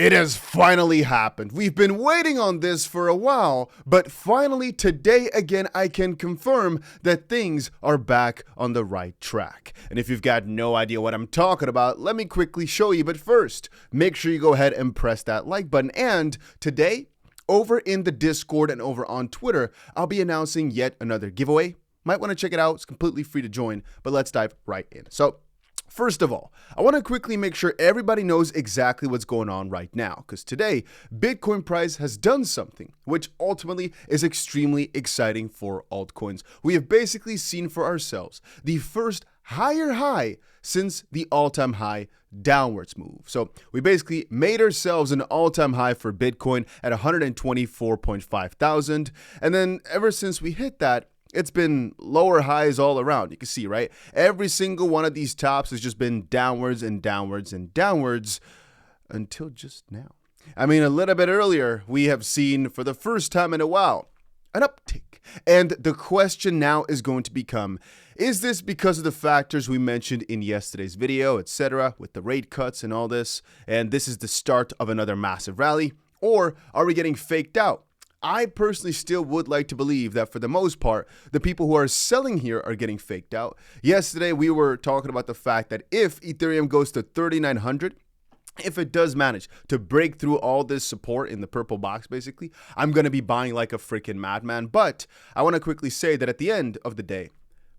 It has finally happened. We've been waiting on this for a while, but finally today again I can confirm that things are back on the right track. And if you've got no idea what I'm talking about, let me quickly show you. But first, make sure you go ahead and press that like button. And today, over in the Discord and over on Twitter, I'll be announcing yet another giveaway. Might want to check it out. It's completely free to join, but let's dive right in. So, first of all, I want to quickly make sure everybody knows exactly what's going on right now, because today, Bitcoin price has done something, which ultimately is extremely exciting for altcoins. We have basically seen for ourselves the first higher high since the all-time high downwards move. So we basically made ourselves an all-time high for Bitcoin at 124.5 thousand, and then ever since we hit that, it's been lower highs all around. You can see, right? Every single one of these tops has just been downwards and downwards and downwards until just now. I mean, a little bit earlier, we have seen for the first time in a while an uptick. And the question now is going to become, is this because of the factors we mentioned in yesterday's video, etc., with the rate cuts and all this, and this is the start of another massive rally, or are we getting faked out? I personally still would like to believe that for the most part, the people who are selling here are getting faked out. Yesterday, we were talking about the fact that if Ethereum goes to 3,900, if it does manage to break through all this support in the purple box, basically, I'm going to be buying like a freaking madman. But I want to quickly say that at the end of the day,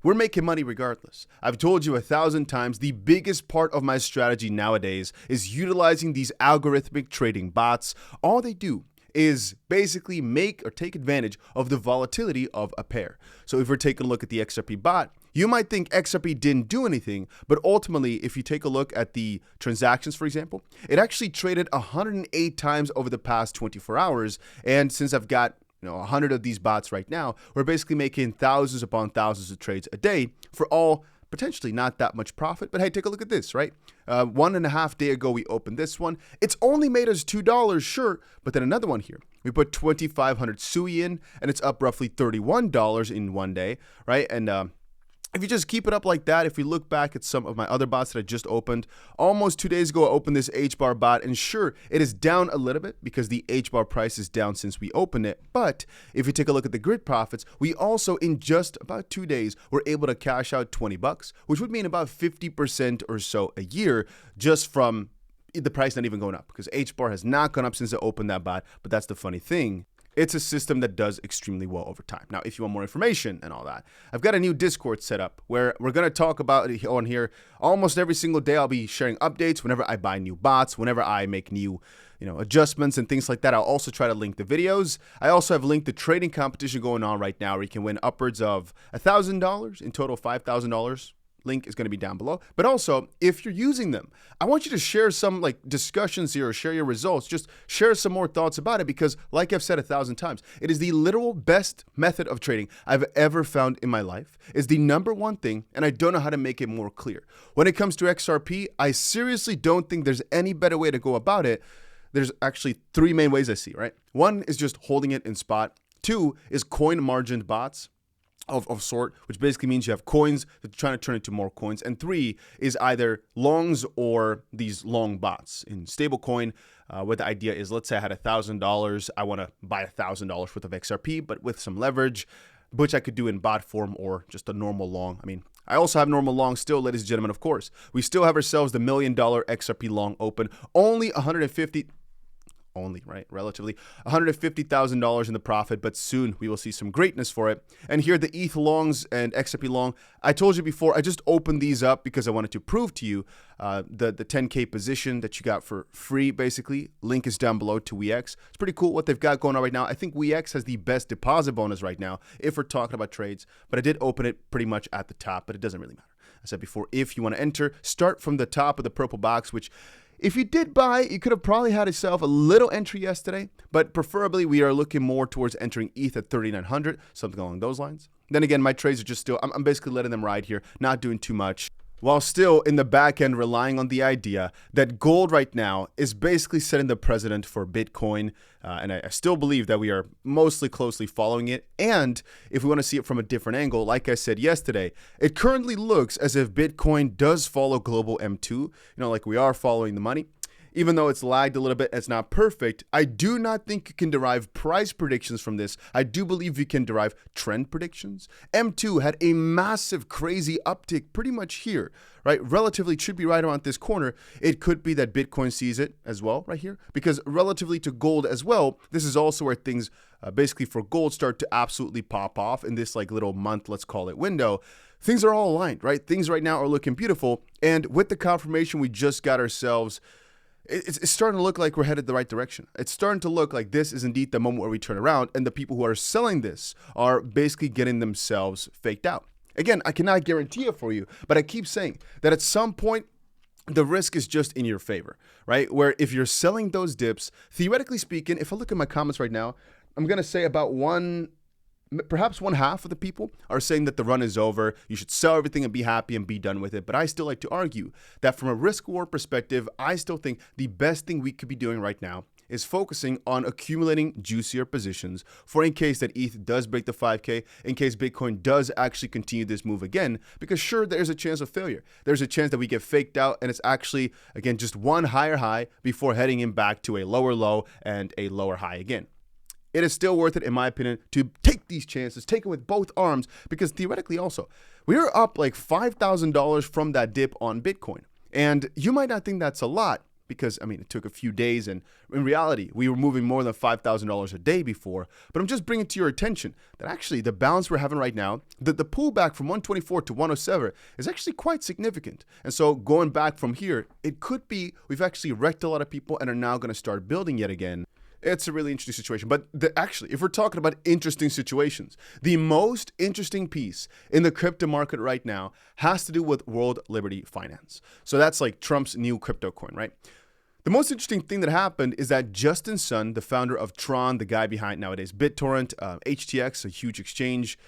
we're making money regardless. I've told you 1,000 times, the biggest part of my strategy nowadays is utilizing these algorithmic trading bots. All they do is basically make or take advantage of the volatility of a pair. So if we're taking a look at the XRP bot, you might think XRP didn't do anything, but ultimately, if you take a look at the transactions, for example, it actually traded 108 times over the past 24 hours. And since I've got 100 of these bots right now, we're basically making thousands upon thousands of trades a day for all potentially not that much profit. But hey, take a look at this, right? 1.5 days ago, we opened this one. It's only made us $2, sure, but then another one here. We put 2,500 SUI in, and it's up roughly $31 in one day, right? And if you just keep it up like that, if we look back at some of my other bots that I just opened, almost 2 days ago, I opened this 𝗓𝗓 bot, and sure, it is down a little bit because the 𝗓𝗓 price is down since we opened it. But if you take a look at the grid profits, we also, in just about 2 days, were able to cash out $20, which would mean about 50% or so a year just from the price not even going up, because 𝗓𝗓 has not gone up since I opened that bot. But that's the funny thing. It's a system that does extremely well over time. Now, if you want more information and all that, I've got a new Discord set up where we're going to talk about it on here. Almost every single day, I'll be sharing updates whenever I buy new bots, whenever I make new adjustments and things like that. I'll also try to link the videos. I also have linked the trading competition going on right now where you can win upwards of $1,000, in total $5,000. Link is going to be down below. But also, if you're using them, I want you to share some discussions here or share your results. Just share some more thoughts about it because, like I've said 1,000 times, it is the literal best method of trading I've ever found in my life. It's the #1 thing, and I don't know how to make it more clear. When it comes to XRP, I seriously don't think there's any better way to go about it. There's actually 3 main ways I see, right? 1 is just holding it in spot. 2 is coin margined bots of sort, which basically means you have coins that you're trying to turn into more coins. And 3 is either longs or these long bots in stablecoin, where the idea is, let's say I had $1,000, I want to buy $1,000 worth of XRP, but with some leverage, which I could do in bot form or just a normal long. I mean, I also have normal long still, ladies and gentlemen, of course. We still have ourselves the $1 million XRP long open, only relatively $150,000 in the profit, but soon we will see some greatness for it. And here the ETH longs and XRP long, I told you before, I just opened these up because I wanted to prove to you the 10K position that you got for free, basically. Link is down below to 𝗬𝗓𝗓. It's pretty cool what they've got going on right now. I think 𝗬𝗓𝗓 has the best deposit bonus right now if we're talking about trades, but I did open it pretty much at the top, but it doesn't really matter. I said before, if you want to enter, start from the top of the purple box, which if you did buy, you could have probably had yourself a little entry yesterday, but preferably we are looking more towards entering ETH at 3,900, something along those lines. Then again, my trades are just still, I'm basically letting them ride here, not doing too much. while still in the back end relying on the idea that gold right now is basically setting the precedent for Bitcoin. And I still believe that we are mostly closely following it. And if we want to see it from a different angle, like I said yesterday, it currently looks as if Bitcoin does follow global M2, like we are following the money. even though it's lagged a little bit, it's not perfect. I do not think you can derive price predictions from this. I do believe you can derive trend predictions. M2 had a massive, crazy uptick pretty much here, right? Relatively, it should be right around this corner. It could be that Bitcoin sees it as well right here, because relatively to gold as well, this is also where things basically for gold start to absolutely pop off in this like little month, let's call it, window. Things are all aligned, right? Things right now are looking beautiful. And with the confirmation we just got ourselves, it's starting to look like we're headed the right direction. It's starting to look like this is indeed the moment where we turn around, and the people who are selling this are basically getting themselves faked out. Again, I cannot guarantee it for you, but I keep saying that at some point, the risk is just in your favor, right? Where if you're selling those dips, theoretically speaking, if I look at my comments right now, I'm going to say about perhaps one half of the people are saying that the run is over. You should sell everything and be happy and be done with it. But I still like to argue that from a risk reward perspective, I still think the best thing we could be doing right now is focusing on accumulating juicier positions for in case that ETH does break the 5K, in case Bitcoin does actually continue this move again, because sure, there's a chance of failure. There's a chance that we get faked out and it's actually, again, just one higher high before heading in back to a lower low and a lower high again. It is still worth it, in my opinion, to take these chances, take it with both arms, because theoretically also, we are up like $5,000 from that dip on Bitcoin. And you might not think that's a lot because, I mean, it took a few days, and in reality, we were moving more than $5,000 a day before. But I'm just bringing to your attention that actually the balance we're having right now, the pullback from 124 to 107 is actually quite significant. And so going back from here, it could be we've actually wrecked a lot of people and are now going to start building yet again. It's a really interesting situation. But actually, if we're talking about interesting situations, the most interesting piece in the crypto market right now has to do with World Liberty Finance. So that's like Trump's new crypto coin, right? The most interesting thing that happened is that Justin Sun, the founder of Tron, the guy behind nowadays BitTorrent, HTX, a huge exchange.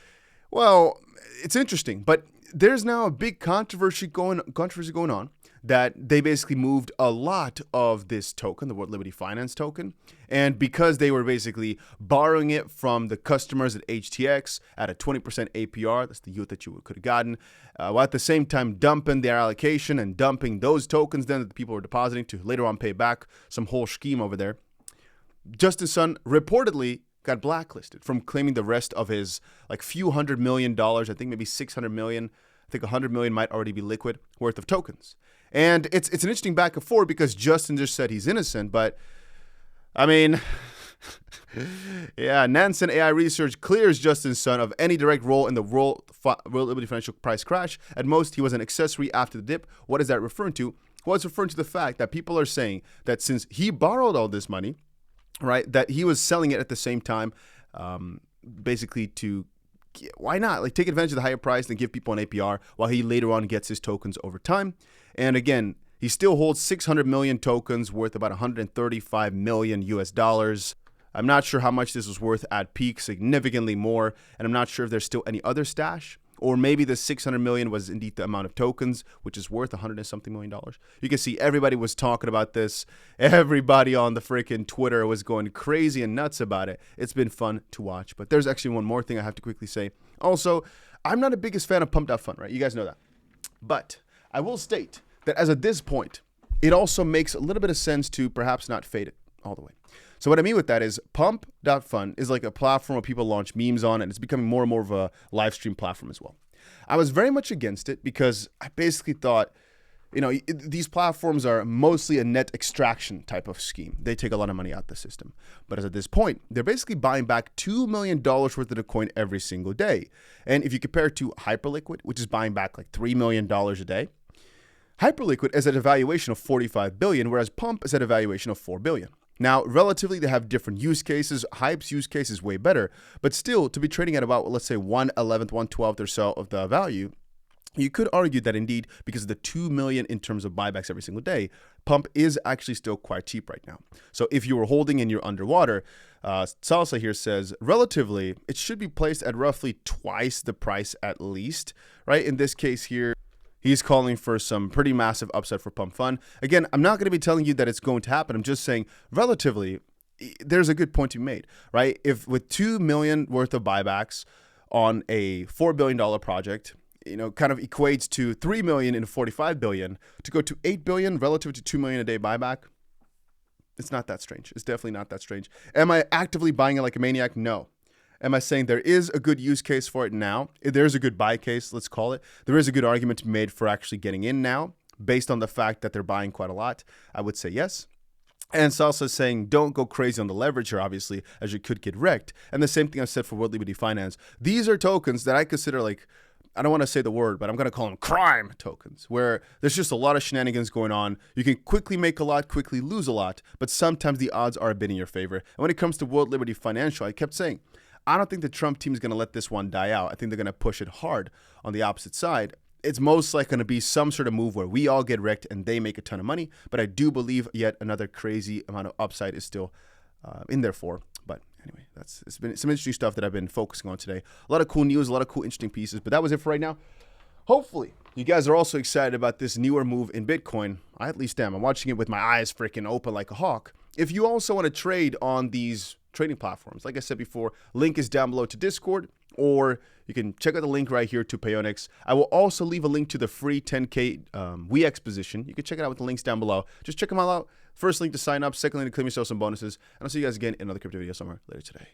Well, it's interesting, but there's now a big controversy going on that they basically moved a lot of this token, the World Liberty Finance token, and because they were basically borrowing it from the customers at HTX at a 20% APR, that's the yield that you could have gotten, while at the same time dumping their allocation and dumping those tokens then that the people were depositing to later on pay back, some whole scheme over there. Justin Sun reportedly got blacklisted from claiming the rest of his like few $100 million, I think maybe 600 million, I think 100 million might already be liquid worth of tokens. And it's an interesting back and forth because Justin just said he's innocent, but I mean, yeah, Nansen AI Research clears Justin Sun of any direct role in the World Liberty financial price crash. At most, he was an accessory after the dip. What is that referring to? Well, it's referring to the fact that people are saying that since he borrowed all this money, right, that he was selling it at the same time, basically to, why not? Like take advantage of the higher price and give people an APR while he later on gets his tokens over time. And again, he still holds 600 million tokens worth about 135 million US dollars. I'm not sure how much this was worth at peak, significantly more. And I'm not sure if there's still any other stash, or maybe the 600 million was indeed the amount of tokens, which is worth 100 and something million dollars. You can see everybody was talking about this. Everybody on the freaking Twitter was going crazy and nuts about it. It's been fun to watch. But there's actually one more thing I have to quickly say. Also, I'm not the biggest fan of Pump.fun, right? You guys know that. But I will state that as of this point, it also makes a little bit of sense to perhaps not fade it all the way. So what I mean with that is Pump.fun is like a platform where people launch memes on, and it's becoming more and more of a live stream platform as well. I was very much against it because I basically thought, you know, these platforms are mostly a net extraction type of scheme. They take a lot of money out the system. But as at this point, they're basically buying back $2 million worth of the coin every single day. And if you compare it to Hyperliquid, which is buying back like $3 million a day, Hyperliquid is at a valuation of 45 billion, whereas Pump is at a valuation of 4 billion. Now, relatively, they have different use cases. Hype's use case is way better, but still, to be trading at about, let's say, 1/11th, 1/12th or so of the value, you could argue that indeed, because of the 2 million in terms of buybacks every single day, Pump is actually still quite cheap right now. So if you were holding and you're underwater, Salsa here says, relatively, it should be placed at roughly twice the price at least, right? In this case here, he's calling for some pretty massive upside for Pump.fun. Again, I'm not going to be telling you that it's going to happen. I'm just saying, relatively, there's a good point to be made, right? If with 2 million worth of buybacks on a $4 billion project, you know, kind of equates to 3 million in 45 billion, to go to 8 billion relative to 2 million a day buyback, It's not that strange. It's definitely not that strange. Am I actively buying it like a maniac? No. Am I saying there is a good use case for it now? There's a good buy case, let's call it. There is a good argument to be made for actually getting in now based on the fact that they're buying quite a lot. I would say yes. And it's also saying don't go crazy on the leverage here, obviously, as you could get wrecked. And the same thing I said for World Liberty Finance. These are tokens that I consider like, I don't want to say the word, but I'm going to call them crime tokens, where there's just a lot of shenanigans going on. You can quickly make a lot, quickly lose a lot, but sometimes the odds are a bit in your favor. And when it comes to World Liberty Financial, I kept saying, I don't think the Trump team is going to let this one die out. I think they're going to push it hard on the opposite side. It's most likely going to be some sort of move where we all get wrecked and they make a ton of money. But I do believe yet another crazy amount of upside is still in there for. But anyway, it's been some interesting stuff that I've been focusing on today. A lot of cool news, a lot of cool, interesting pieces. But that was it for right now. Hopefully, you guys are also excited about this newer move in Bitcoin. I at least am. I'm watching it with my eyes freaking open like a hawk. If you also want to trade on these trading platforms, like I said before, link is down below to Discord, or you can check out the link right here to Payonix. I will also leave a link to the free 10K WeX position. You can check it out with the links down below. Just check them all out. First link to sign up, second link to claim yourself some bonuses. And I'll see you guys again in another crypto video somewhere later today.